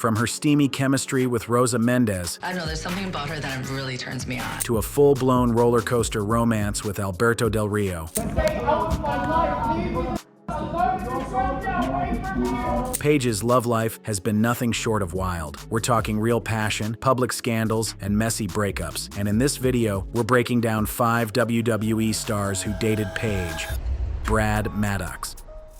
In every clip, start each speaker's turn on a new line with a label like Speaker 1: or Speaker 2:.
Speaker 1: From her steamy chemistry with Rosa Mendes,
Speaker 2: I don't know, there's something about her that really turns me on.
Speaker 1: to a full-blown roller coaster romance with Alberto Del Rio. Paige's love life has been nothing short of wild. We're talking real passion, public scandals, and messy breakups. And in this video, we're breaking down 5 WWE stars who dated Paige. Brad Maddox.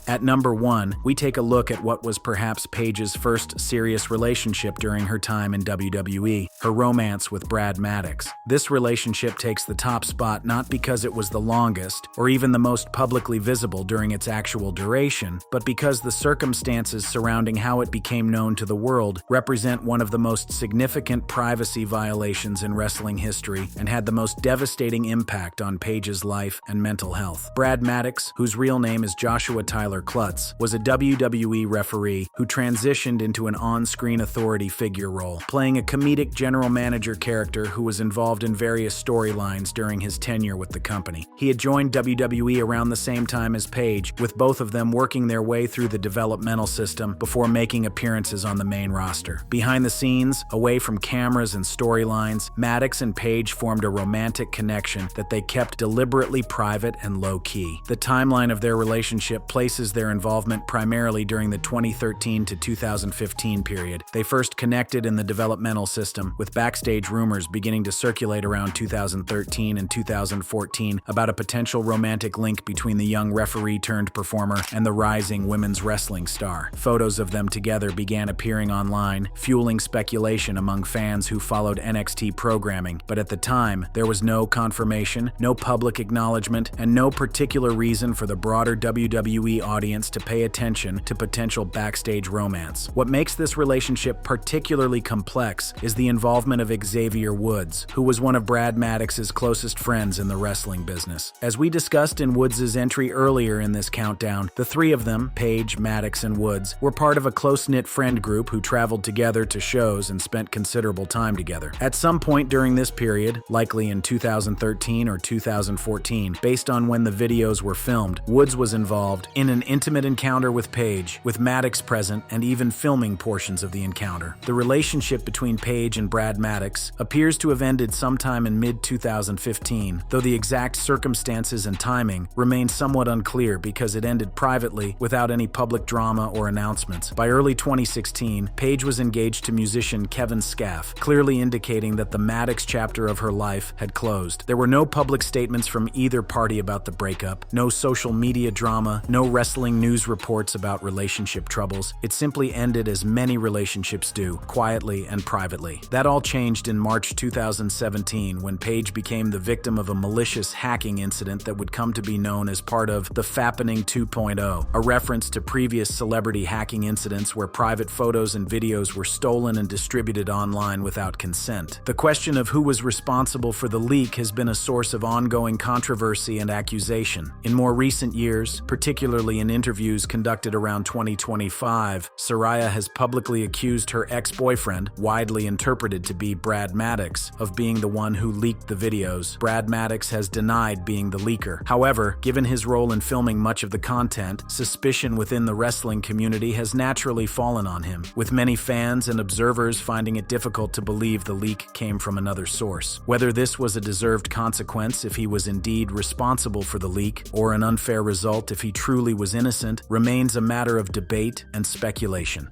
Speaker 1: At number 1, we take a look at what was perhaps Paige's first serious relationship during her time in WWE, her romance with Brad Maddox. This relationship takes the top spot not because it was the longest, or even the most publicly visible during its actual duration, but because the circumstances surrounding how it became known to the world represent one of the most significant privacy violations in wrestling history and had the most devastating impact on Paige's life and mental health. Brad Maddox, whose real name is Joshua Tyler Klutz, was a WWE referee who transitioned into an on-screen authority figure role, playing a comedic general manager character who was involved in various storylines during his tenure with the company. He had joined WWE around the same time as Paige, with both of them working their way through the developmental system before making appearances on the main roster. Behind the scenes, away from cameras and storylines, Maddox and Paige formed a romantic connection that they kept deliberately private and low-key. The timeline of their relationship places their involvement primarily during the 2013 to 2015 period. They first connected in the developmental system, with backstage rumors beginning to circulate around 2013 and 2014 about a potential romantic link between the young referee-turned-performer and the rising women's wrestling star. Photos of them together began appearing online, fueling speculation among fans who followed NXT programming, but at the time, there was no confirmation, no public acknowledgement, and no particular reason for the broader WWE audience to pay attention to potential backstage romance. What makes this relationship particularly complex is the involvement of Xavier Woods, who was one of Brad Maddox's closest friends in the wrestling business. As we discussed in Woods' entry earlier in this countdown, the three of them, Paige, Maddox, and Woods, were part of a close-knit friend group who traveled together to shows and spent considerable time together. At some point during this period, likely in 2013 or 2014, based on when the videos were filmed, Woods was involved in an intimate encounter with Paige, with Maddox present and even filming portions of the encounter. The relationship between Paige and Brad Maddox appears to have ended sometime in mid-2015, though the exact circumstances and timing remain somewhat unclear because it ended privately without any public drama or announcements. By early 2016, Paige was engaged to musician Kevin Scaff, clearly indicating that the Maddox chapter of her life had closed. There were no public statements from either party about the breakup, no social media drama, no wrestling news reports about relationship troubles. It simply ended as many relationships do, quietly and privately. That all changed in March 2017 when Paige became the victim of a malicious hacking incident that would come to be known as part of the Fappening 2.0, a reference to previous celebrity hacking incidents where private photos and videos were stolen and distributed online without consent. The question of who was responsible for the leak has been a source of ongoing controversy and accusation. In more recent years, particularly in interviews conducted around 2025, Saraya has publicly accused her ex-boyfriend, widely interpreted to be Brad Maddox, of being the one who leaked the videos. Brad Maddox has denied being the leaker. However, given his role in filming much of the content, suspicion within the wrestling community has naturally fallen on him, with many fans and observers finding it difficult to believe the leak came from another source. Whether this was a deserved consequence if he was indeed responsible for the leak, or an unfair result if he truly was innocent, remains a matter of debate and speculation.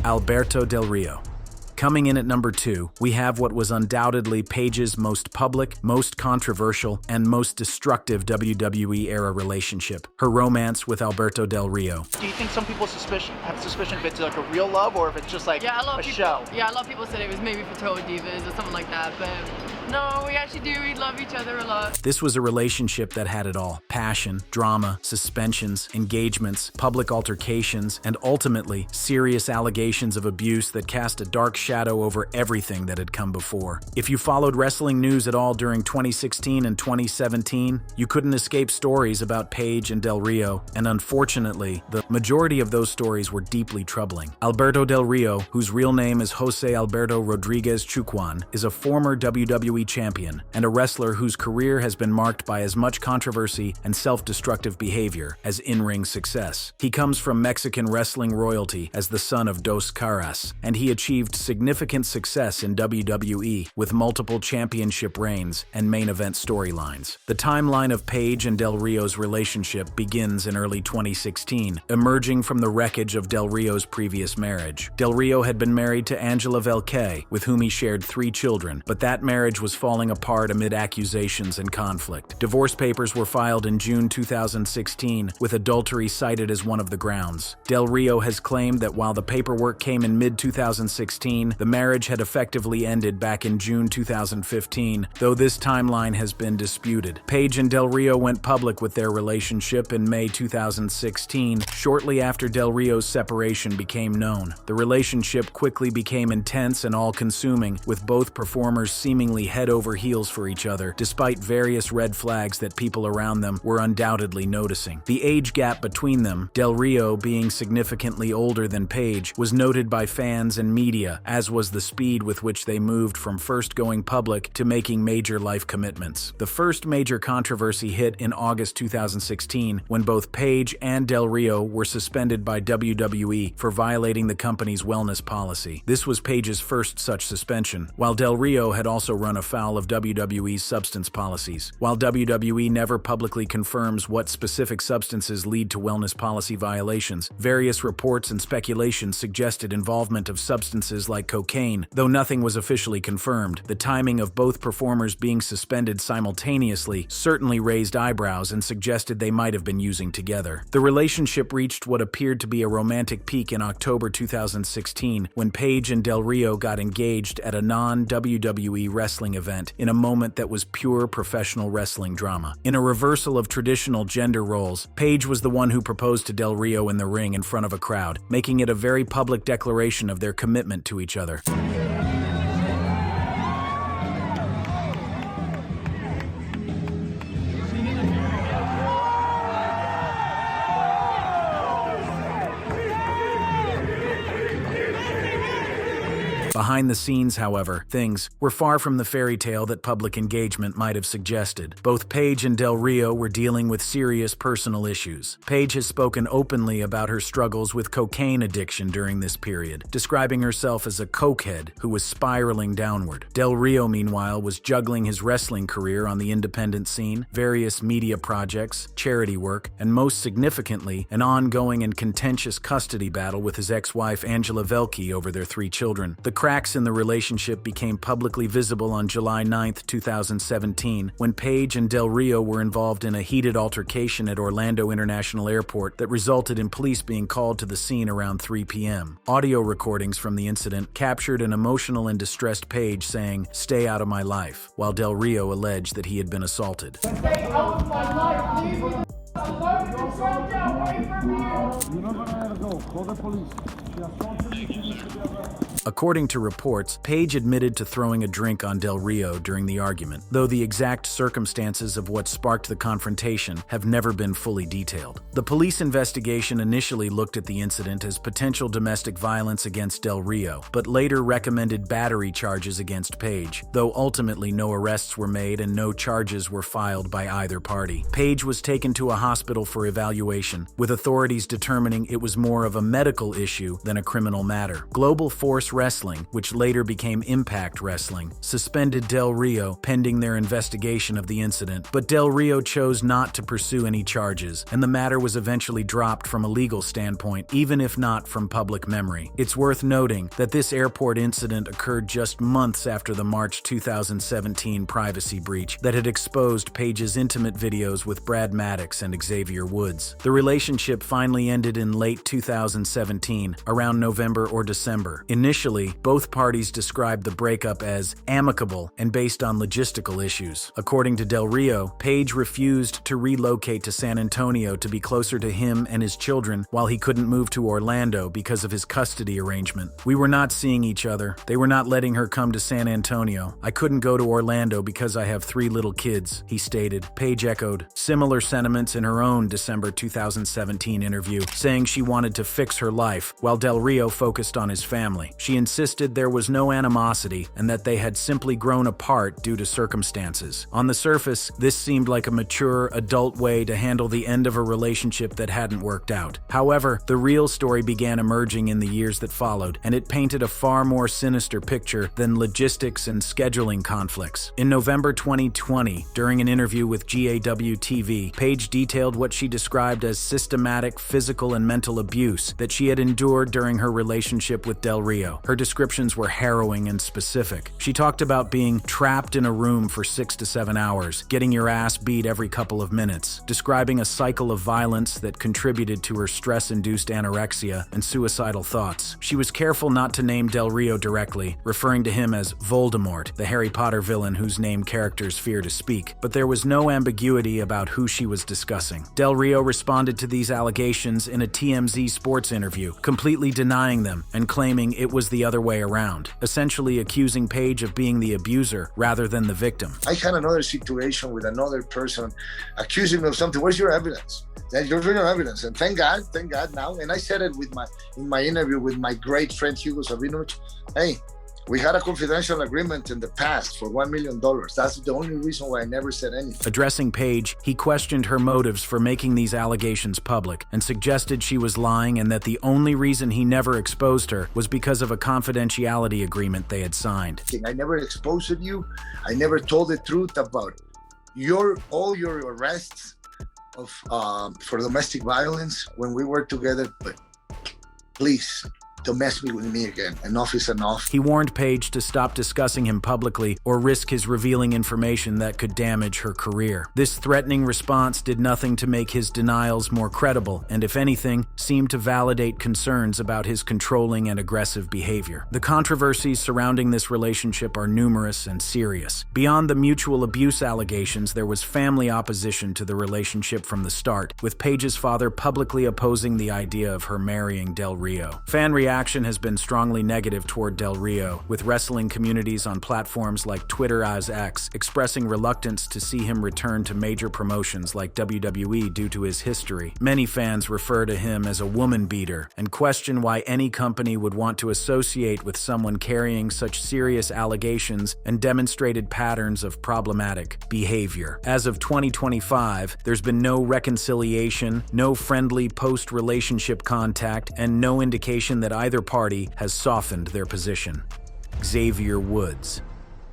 Speaker 1: Alberto Del Rio. Coming in at number 2, we have what was undoubtedly Paige's most public, most controversial, and most destructive WWE-era relationship, her romance with Alberto Del Rio.
Speaker 3: Do you think some people have suspicion if it's like a real love or if it's just like a show?
Speaker 4: Yeah, a lot of people said it was maybe for Toe Divas or something like that, but no, we actually do. We love each other a lot.
Speaker 1: This was a relationship that had it all: passion, drama, suspensions, engagements, public altercations, and ultimately, serious allegations of abuse that cast a dark shadow over everything that had come before. If you followed wrestling news at all during 2016 and 2017, you couldn't escape stories about Paige and Del Rio, and unfortunately, the majority of those stories were deeply troubling. Alberto Del Rio, whose real name is Jose Alberto Rodriguez Chucuan, is a former WWE WWE champion, and a wrestler whose career has been marked by as much controversy and self-destructive behavior as in-ring success. He comes from Mexican wrestling royalty as the son of Dos Caras, and he achieved significant success in WWE with multiple championship reigns and main event storylines. The timeline of Paige and Del Rio's relationship begins in early 2016, emerging from the wreckage of Del Rio's previous marriage. Del Rio had been married to Angela Velque, with whom he shared 3 children, but that marriage was falling apart amid accusations and conflict. Divorce papers were filed in June 2016, with adultery cited as one of the grounds. Del Rio has claimed that while the paperwork came in mid-2016, the marriage had effectively ended back in June 2015, though this timeline has been disputed. Paige and Del Rio went public with their relationship in May 2016, shortly after Del Rio's separation became known. The relationship quickly became intense and all-consuming, with both performers seemingly head over heels for each other, despite various red flags that people around them were undoubtedly noticing. The age gap between them, Del Rio being significantly older than Paige, was noted by fans and media, as was the speed with which they moved from first going public to making major life commitments. The first major controversy hit in August 2016, when both Paige and Del Rio were suspended by WWE for violating the company's wellness policy. This was Paige's first such suspension, while Del Rio had also run afoul of WWE's substance policies. While WWE never publicly confirms what specific substances lead to wellness policy violations, various reports and speculation suggested involvement of substances like cocaine, though nothing was officially confirmed. The timing of both performers being suspended simultaneously certainly raised eyebrows and suggested they might have been using together. The relationship reached what appeared to be a romantic peak in October 2016, when Paige and Del Rio got engaged at a non-WWE wrestling event in a moment that was pure professional wrestling drama. In a reversal of traditional gender roles, Paige was the one who proposed to Del Rio in the ring in front of a crowd, making it a very public declaration of their commitment to each other. Behind the scenes, however, things were far from the fairy tale that public engagement might have suggested. Both Paige and Del Rio were dealing with serious personal issues. Paige has spoken openly about her struggles with cocaine addiction during this period, describing herself as a cokehead who was spiraling downward. Del Rio, meanwhile, was juggling his wrestling career on the independent scene, various media projects, charity work, and most significantly, an ongoing and contentious custody battle with his ex-wife Angela Velque over their 3 children. The cracks in the relationship became publicly visible on July 9, 2017, when Paige and Del Rio were involved in a heated altercation at Orlando International Airport that resulted in police being called to the scene around 3 p.m. Audio recordings from the incident captured an emotional and distressed Paige saying, "Stay out of my life," while Del Rio alleged that he had been assaulted.
Speaker 5: Stay out of my life, please. Get away from me. You're not gonna let her go. Call the police. She assaulted me. She needs to be arrested.
Speaker 1: According to reports, Paige admitted to throwing a drink on Del Rio during the argument, though the exact circumstances of what sparked the confrontation have never been fully detailed. The police investigation initially looked at the incident as potential domestic violence against Del Rio, but later recommended battery charges against Paige, though ultimately no arrests were made and no charges were filed by either party. Paige was taken to a hospital for evaluation, with authorities determining it was more of a medical issue than a criminal matter. Global Force Wrestling, which later became Impact Wrestling, suspended Del Rio pending their investigation of the incident, but Del Rio chose not to pursue any charges, and the matter was eventually dropped from a legal standpoint, even if not from public memory. It's worth noting that this airport incident occurred just months after the March 2017 privacy breach that had exposed Paige's intimate videos with Brad Maddox and Xavier Woods. The relationship finally ended in late 2017, around November or December. Initially, both parties described the breakup as amicable and based on logistical issues. According to Del Rio, Paige refused to relocate to San Antonio to be closer to him and his children while he couldn't move to Orlando because of his custody arrangement. "We were not seeing each other. They were not letting her come to San Antonio. I couldn't go to Orlando because I have 3 little kids," he stated. Paige echoed similar sentiments in her own December 2017 interview, saying she wanted to fix her life, while Del Rio focused on his family. She She insisted there was no animosity and that they had simply grown apart due to circumstances. On the surface, this seemed like a mature, adult way to handle the end of a relationship that hadn't worked out. However, the real story began emerging in the years that followed, and it painted a far more sinister picture than logistics and scheduling conflicts. In November 2020, during an interview with GAW-TV, Paige detailed what she described as systematic physical and mental abuse that she had endured during her relationship with Del Rio. Her descriptions were harrowing and specific. She talked about being trapped in a room for 6 to 7 hours, getting your ass beat every couple of minutes, describing a cycle of violence that contributed to her stress-induced anorexia and suicidal thoughts. She was careful not to name Del Rio directly, referring to him as Voldemort, the Harry Potter villain whose name characters fear to speak, but there was no ambiguity about who she was discussing. Del Rio responded to these allegations in a TMZ Sports interview, completely denying them and claiming it was the other way around, essentially accusing Paige of being the abuser rather than the victim.
Speaker 5: I had another situation with another person accusing me of something. Where's your evidence? There's no evidence. And thank God now. And I said it in my interview with my great friend Hugo Sabinovich. Hey, we had a confidential agreement in the past for $1 million. That's the only reason why I never said anything.
Speaker 1: Addressing Paige, he questioned her motives for making these allegations public and suggested she was lying and that the only reason he never exposed her was because of a confidentiality agreement they had signed.
Speaker 5: I never exposed you. I never told the truth about all your arrests for domestic violence when we were together. But please, don't mess with me again. Enough is enough.
Speaker 1: He warned Paige to stop discussing him publicly or risk his revealing information that could damage her career. This threatening response did nothing to make his denials more credible and, if anything, seemed to validate concerns about his controlling and aggressive behavior. The controversies surrounding this relationship are numerous and serious. Beyond the mutual abuse allegations, there was family opposition to the relationship from the start, with Paige's father publicly opposing the idea of her marrying Del Rio. Fan reaction has been strongly negative toward Del Rio, with wrestling communities on platforms like Twitter as X expressing reluctance to see him return to major promotions like WWE due to his history. Many fans refer to him as a woman beater and question why any company would want to associate with someone carrying such serious allegations and demonstrated patterns of problematic behavior. As of 2025, there's been no reconciliation, no friendly post-relationship contact, and no indication that either party has softened their position. Xavier Woods.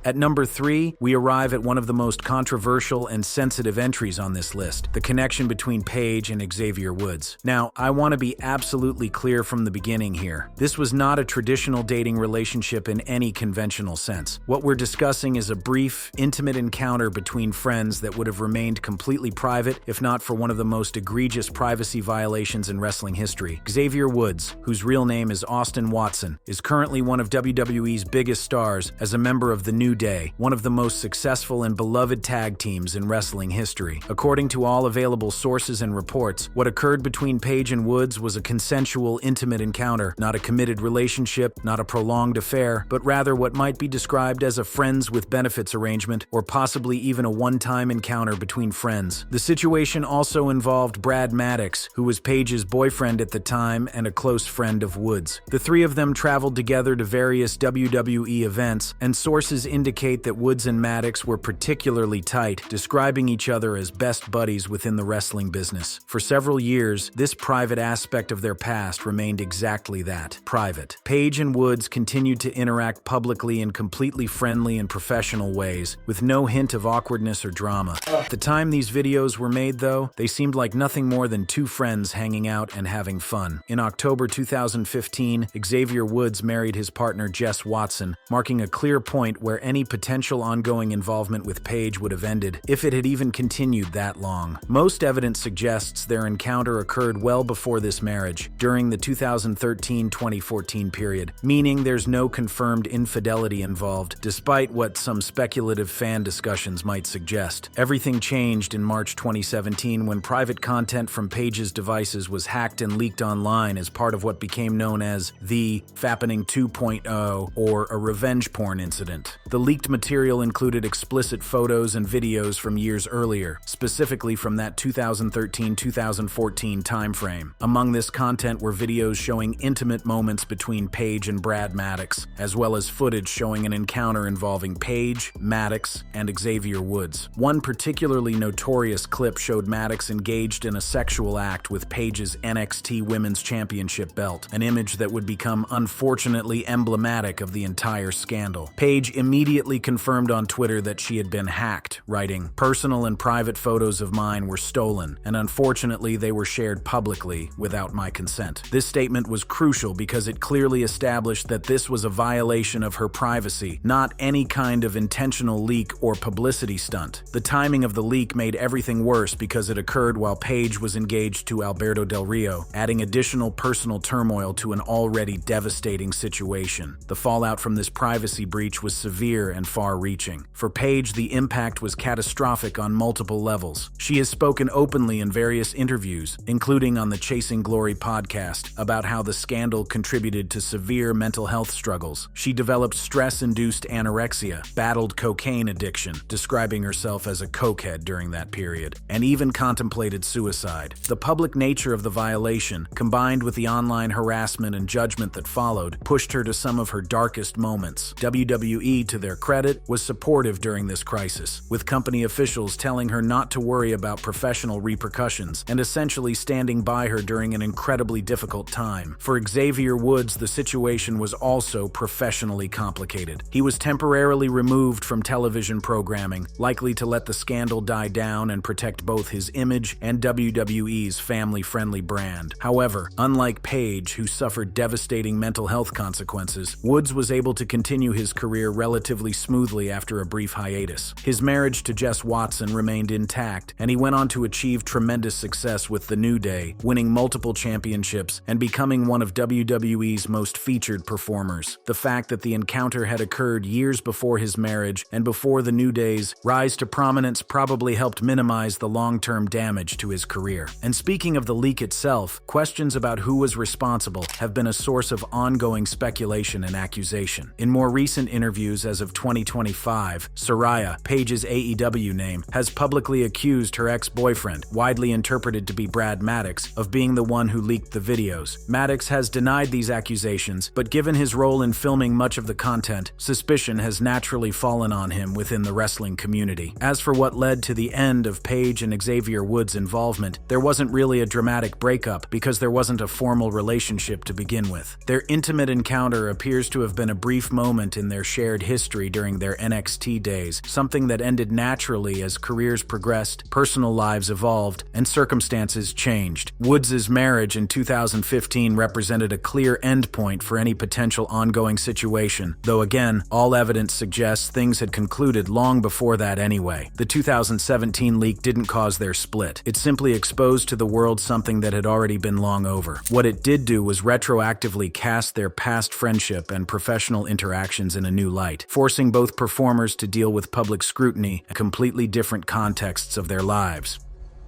Speaker 1: At number 3, we arrive at one of the most controversial and sensitive entries on this list, the connection between Paige and Xavier Woods. Now, I want to be absolutely clear from the beginning here. This was not a traditional dating relationship in any conventional sense. What we're discussing is a brief, intimate encounter between friends that would have remained completely private if not for one of the most egregious privacy violations in wrestling history. Xavier Woods, whose real name is Austin Watson, is currently one of WWE's biggest stars as a member of the New Day, one of the most successful and beloved tag teams in wrestling history. According to all available sources and reports, what occurred between Paige and Woods was a consensual, intimate encounter, not a committed relationship, not a prolonged affair, but rather what might be described as a friends with benefits arrangement, or possibly even a one-time encounter between friends. The situation also involved Brad Maddox, who was Paige's boyfriend at the time and a close friend of Woods. The three of them traveled together to various WWE events, and sources indicate that Woods and Maddox were particularly tight, describing each other as best buddies within the wrestling business. For several years, this private aspect of their past remained exactly that, private. Paige and Woods continued to interact publicly in completely friendly and professional ways, with no hint of awkwardness or drama. At the time these videos were made, though, they seemed like nothing more than two friends hanging out and having fun. In October 2015, Xavier Woods married his partner Jess Watson, marking a clear point where any potential ongoing involvement with Paige would have ended, if it had even continued that long. Most evidence suggests their encounter occurred well before this marriage, during the 2013-2014 period, meaning there's no confirmed infidelity involved, despite what some speculative fan discussions might suggest. Everything changed in March 2017 when private content from Paige's devices was hacked and leaked online as part of what became known as the Fappening 2.0, or a revenge porn incident. The The leaked material included explicit photos and videos from years earlier, specifically from that 2013-2014 timeframe. Among this content were videos showing intimate moments between Paige and Brad Maddox, as well as footage showing an encounter involving Paige, Maddox, and Xavier Woods. One particularly notorious clip showed Maddox engaged in a sexual act with Paige's NXT Women's Championship belt, an image that would become unfortunately emblematic of the entire scandal. Paige immediately confirmed on Twitter that she had been hacked, writing, "Personal and private photos of mine were stolen, and unfortunately they were shared publicly without my consent." This statement was crucial because it clearly established that this was a violation of her privacy, not any kind of intentional leak or publicity stunt. The timing of the leak made everything worse because it occurred while Paige was engaged to Alberto Del Rio, adding additional personal turmoil to an already devastating situation. The fallout from this privacy breach was severe and far-reaching. For Paige, the impact was catastrophic on multiple levels. She has spoken openly in various interviews, including on the Chasing Glory podcast, about how the scandal contributed to severe mental health struggles. She developed stress-induced anorexia, battled cocaine addiction, describing herself as a cokehead during that period, and even contemplated suicide. The public nature of the violation, combined with the online harassment and judgment that followed, pushed her to some of her darkest moments. WWE, to their credit, was supportive during this crisis, with company officials telling her not to worry about professional repercussions and essentially standing by her during an incredibly difficult time. For Xavier Woods, the situation was also professionally complicated. He was temporarily removed from television programming, likely to let the scandal die down and protect both his image and WWE's family-friendly brand. However, unlike Paige, who suffered devastating mental health consequences, Woods was able to continue his career relatively smoothly after a brief hiatus. His marriage to Jess Watson remained intact, and he went on to achieve tremendous success with The New Day, winning multiple championships and becoming one of WWE's most featured performers. The fact that the encounter had occurred years before his marriage and before The New Day's rise to prominence probably helped minimize the long-term damage to his career. And speaking of the leak itself, questions about who was responsible have been a source of ongoing speculation and accusation. In more recent interviews as of 2025, Saraya, Paige's AEW name, has publicly accused her ex-boyfriend, widely interpreted to be Brad Maddox, of being the one who leaked the videos. Maddox has denied these accusations, but given his role in filming much of the content, suspicion has naturally fallen on him within the wrestling community. As for what led to the end of Paige and Xavier Woods' involvement, there wasn't really a dramatic breakup because there wasn't a formal relationship to begin with. Their intimate encounter appears to have been a brief moment in their shared history during their NXT days, something that ended naturally as careers progressed, personal lives evolved, and circumstances changed. Woods' marriage in 2015 represented a clear endpoint for any potential ongoing situation, though again, all evidence suggests things had concluded long before that anyway. The 2017 leak didn't cause their split. It simply exposed to the world something that had already been long over. What it did do was retroactively cast their past friendship and professional interactions in a new light, forcing both performers to deal with public scrutiny and completely different contexts of their lives.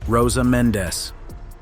Speaker 1: Rosa Mendes.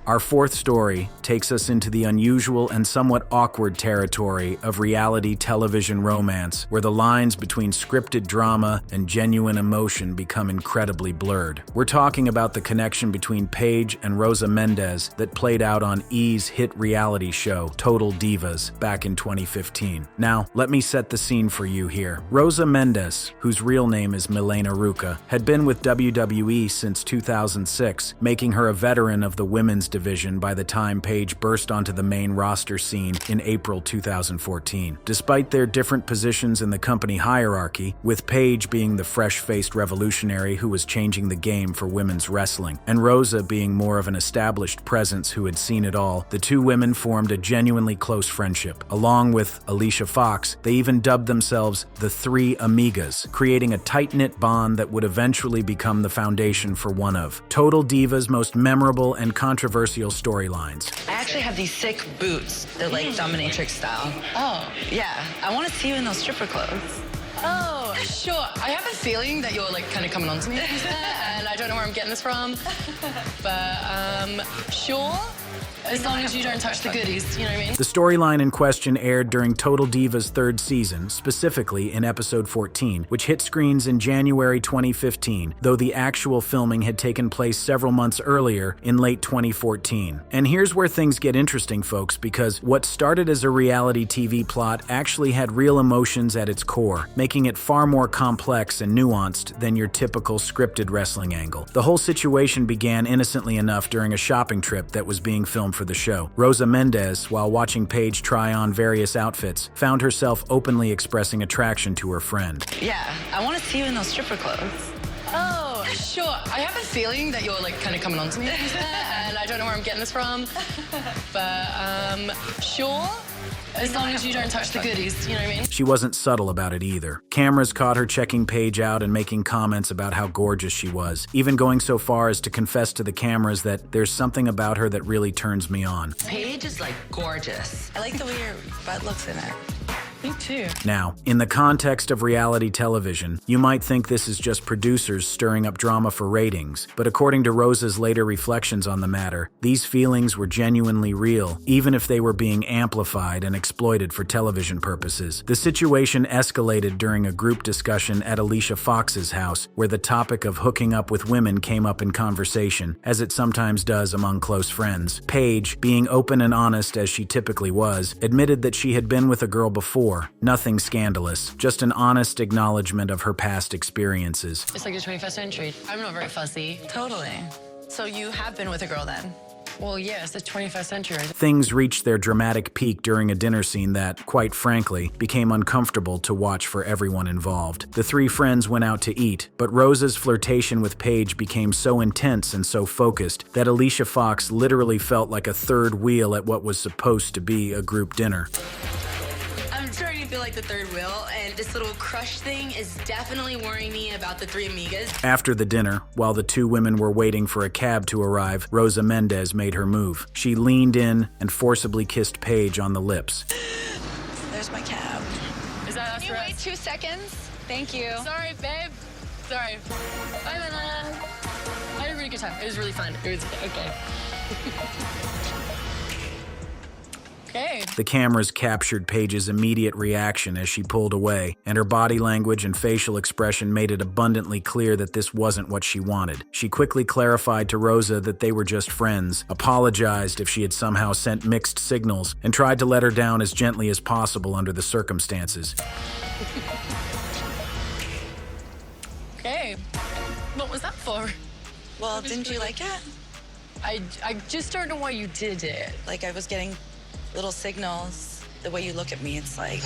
Speaker 1: Our fourth story takes us into the unusual and somewhat awkward territory of reality television romance, where the lines between scripted drama and genuine emotion become incredibly blurred. We're talking about the connection between Paige and Rosa Mendes that played out on E's hit reality show, Total Divas, back in 2015. Now, let me set the scene for you here. Rosa Mendes, whose real name is Milena Ruca, had been with WWE since 2006, making her a veteran of the women's division by the time Paige burst onto the main roster scene in April 2014. Despite their different positions in the company hierarchy, with Paige being the fresh-faced revolutionary who was changing the game for women's wrestling, and Rosa being more of an established presence who had seen it all, the two women formed a genuinely close friendship. Along with Alicia Fox, they even dubbed themselves the Three Amigas, creating a tight-knit bond that would eventually become the foundation for one of Total Divas' most memorable and controversial storylines.
Speaker 2: I actually have these sick boots. They're like dominatrix style. Oh. Yeah, I want to see you in those stripper clothes.
Speaker 4: Oh, sure. I have a feeling that you're like kind of coming on to me, and I don't know where I'm getting this from. But, sure. As long as you don't touch the goodies, you know what I mean?
Speaker 1: The storyline in question aired during Total Divas' third season, specifically in episode 14, which hit screens in January 2015, though the actual filming had taken place several months earlier in late 2014. And here's where things get interesting, folks, because what started as a reality TV plot actually had real emotions at its core, making it far more complex and nuanced than your typical scripted wrestling angle. The whole situation began innocently enough during a shopping trip that was being filmed for the show. Rosa Mendes, while watching Paige try on various outfits, found herself openly expressing attraction to her friend.
Speaker 2: Yeah, I want to see you in those stripper clothes.
Speaker 4: Oh, sure. I have a feeling that you're like kind of coming on to me, and I don't know where I'm getting this from. But, sure. As long as you don't touch the goodies, you know what I mean?
Speaker 1: She wasn't subtle about it either. Cameras caught her checking Paige out and making comments about how gorgeous she was, even going so far as to confess to the cameras that there's something about her that really turns me on.
Speaker 2: Paige is like gorgeous. I like the way your butt looks in it.
Speaker 4: Me too.
Speaker 1: Now, in the context of reality television, you might think this is just producers stirring up drama for ratings, but according to Rosa's later reflections on the matter, these feelings were genuinely real, even if they were being amplified and exploited for television purposes. The situation escalated during a group discussion at Alicia Fox's house, where the topic of hooking up with women came up in conversation, as it sometimes does among close friends. Paige, being open and honest as she typically was, admitted that she had been with a girl before. Nothing scandalous, just an honest acknowledgement of her past experiences.
Speaker 4: It's like the 21st century. I'm not very fussy.
Speaker 2: Totally. So you have been with a girl then?
Speaker 4: Well, yeah, it's the 21st century.
Speaker 1: Things reached their dramatic peak during a dinner scene that, quite frankly, became uncomfortable to watch for everyone involved. The three friends went out to eat, but Rosa's flirtation with Paige became so intense and so focused that Alicia Fox literally felt like a third wheel at what was supposed to be a group dinner.
Speaker 6: I'm starting to feel like the third wheel, and this little crush thing is definitely worrying me about the three amigas.
Speaker 1: After the dinner, while the two women were waiting for a cab to arrive, Rosa Mendes made her move. She leaned in and forcibly kissed Paige on the lips.
Speaker 2: There's my cab.
Speaker 4: Is that us?
Speaker 6: Can you wait 2 seconds? Thank you.
Speaker 4: Sorry, babe. Sorry. Bye, Lana. I had a really good time. It was really fun. It was okay. Okay.
Speaker 1: The cameras captured Paige's immediate reaction as she pulled away, and her body language and facial expression made it abundantly clear that this wasn't what she wanted. She quickly clarified to Rosa that they were just friends, apologized if she had somehow sent mixed signals, and tried to let her down as gently as possible under the circumstances.
Speaker 4: Okay. What was that for?
Speaker 2: Well, didn't you like it?
Speaker 4: I just don't know why you did it.
Speaker 2: Like I was getting little signals. The way you look at me, it's like...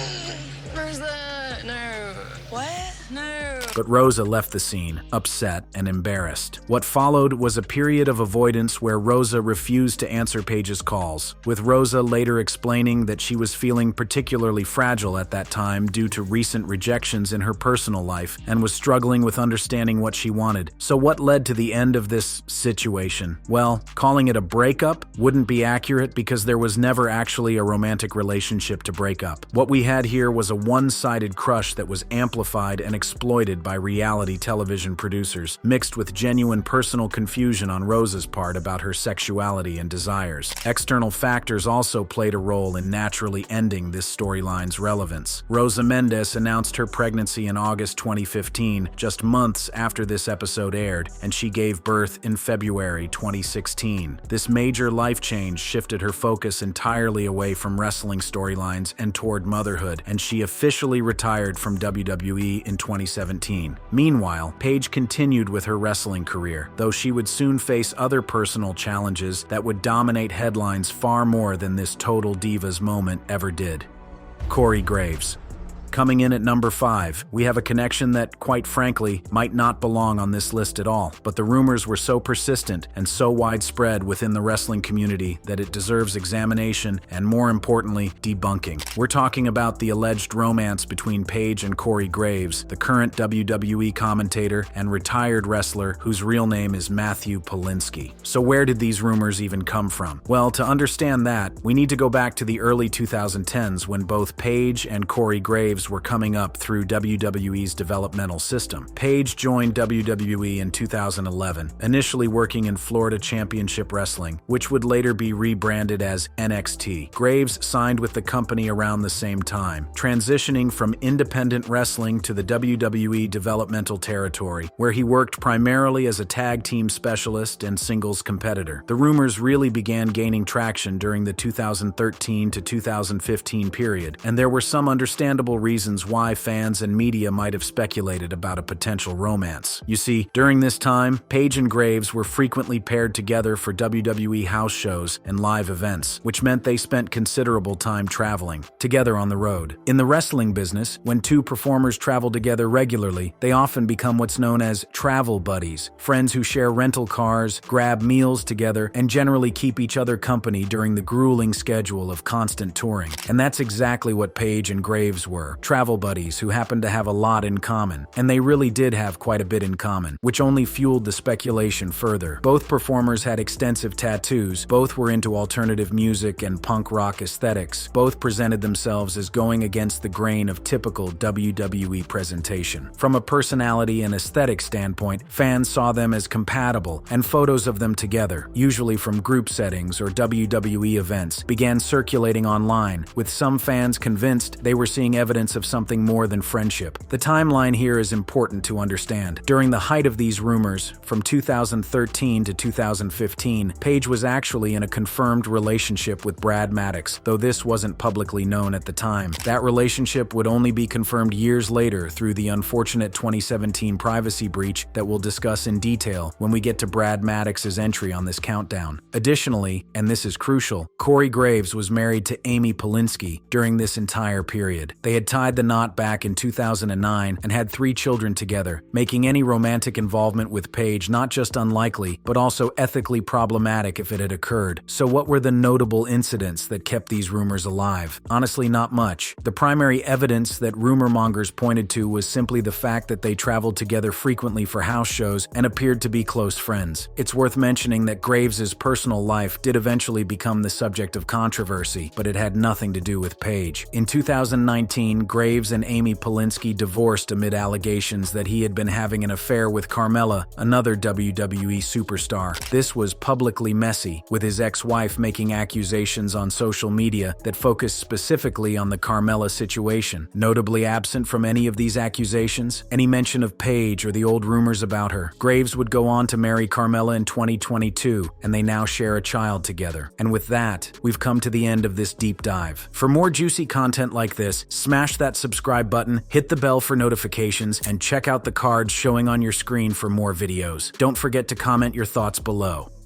Speaker 4: Rosa, no.
Speaker 2: What?
Speaker 4: No.
Speaker 1: But Rosa left the scene, upset and embarrassed. What followed was a period of avoidance where Rosa refused to answer Paige's calls, with Rosa later explaining that she was feeling particularly fragile at that time due to recent rejections in her personal life and was struggling with understanding what she wanted. So what led to the end of this situation? Well, calling it a breakup wouldn't be accurate because there was never actually a romantic relationship to break up. What we had here was a one-sided crush that was amplified and exploited by reality television producers, mixed with genuine personal confusion on Rosa's part about her sexuality and desires. External factors also played a role in naturally ending this storyline's relevance. Rosa Mendes announced her pregnancy in August 2015, just months after this episode aired, and she gave birth in February 2016. This major life change shifted her focus entirely away from wrestling storylines and toward motherhood, and she officially retired from WWE in 2017. Meanwhile, Paige continued with her wrestling career, though she would soon face other personal challenges that would dominate headlines far more than this Total Divas moment ever did. Cory Graves. Coming in at number 5, we have a connection that, quite frankly, might not belong on this list at all, but the rumors were so persistent and so widespread within the wrestling community that it deserves examination and, more importantly, debunking. We're talking about the alleged romance between Paige and Cory Graves, the current WWE commentator and retired wrestler whose real name is Matthew Polinsky. So where did these rumors even come from? Well, to understand that, we need to go back to the early 2010s when both Paige and Cory Graves Graves were coming up through WWE's developmental system. Paige joined WWE in 2011, initially working in Florida Championship Wrestling, which would later be rebranded as NXT. Graves signed with the company around the same time, transitioning from independent wrestling to the WWE developmental territory, where he worked primarily as a tag team specialist and singles competitor. The rumors really began gaining traction during the 2013 to 2015 period, and there were some understandable reasons why fans and media might have speculated about a potential romance. You see, during this time, Paige and Graves were frequently paired together for WWE house shows and live events, which meant they spent considerable time traveling together on the road. In the wrestling business, when two performers travel together regularly, they often become what's known as travel buddies, friends who share rental cars, grab meals together, and generally keep each other company during the grueling schedule of constant touring. And that's exactly what Paige and Graves were, travel buddies who happened to have a lot in common. And they really did have quite a bit in common, which only fueled the speculation further. Both performers had extensive tattoos, both were into alternative music and punk rock aesthetics, both presented themselves as going against the grain of typical WWE presentation. From a personality and aesthetic standpoint, fans saw them as compatible, and photos of them together, usually from group settings or WWE events, began circulating online, with some fans convinced they were seeing evidence of something more than friendship. The timeline here is important to understand. During the height of these rumors, from 2013 to 2015, Paige was actually in a confirmed relationship with Brad Maddox, though this wasn't publicly known at the time. That relationship would only be confirmed years later through the unfortunate 2017 privacy breach that we'll discuss in detail when we get to Brad Maddox's entry on this countdown. Additionally, and this is crucial, Cory Graves was married to Amy Polinsky during this entire period. They had tied the knot back in 2009 and had 3 children together, making any romantic involvement with Paige not just unlikely, but also ethically problematic if it had occurred. So what were the notable incidents that kept these rumors alive? Honestly, not much. The primary evidence that rumor mongers pointed to was simply the fact that they traveled together frequently for house shows and appeared to be close friends. It's worth mentioning that Graves's personal life did eventually become the subject of controversy, but it had nothing to do with Paige. In 2019, Graves and Amy Polinsky divorced amid allegations that he had been having an affair with Carmella, another WWE superstar. This was publicly messy, with his ex-wife making accusations on social media that focused specifically on the Carmella situation. Notably absent from any of these accusations, any mention of Paige or the old rumors about her. Graves would go on to marry Carmella in 2022, and they now share a child together. And with that, we've come to the end of this deep dive. For more juicy content like this, smash that subscribe button, hit the bell for notifications, and check out the cards showing on your screen for more videos. Don't forget to comment your thoughts below.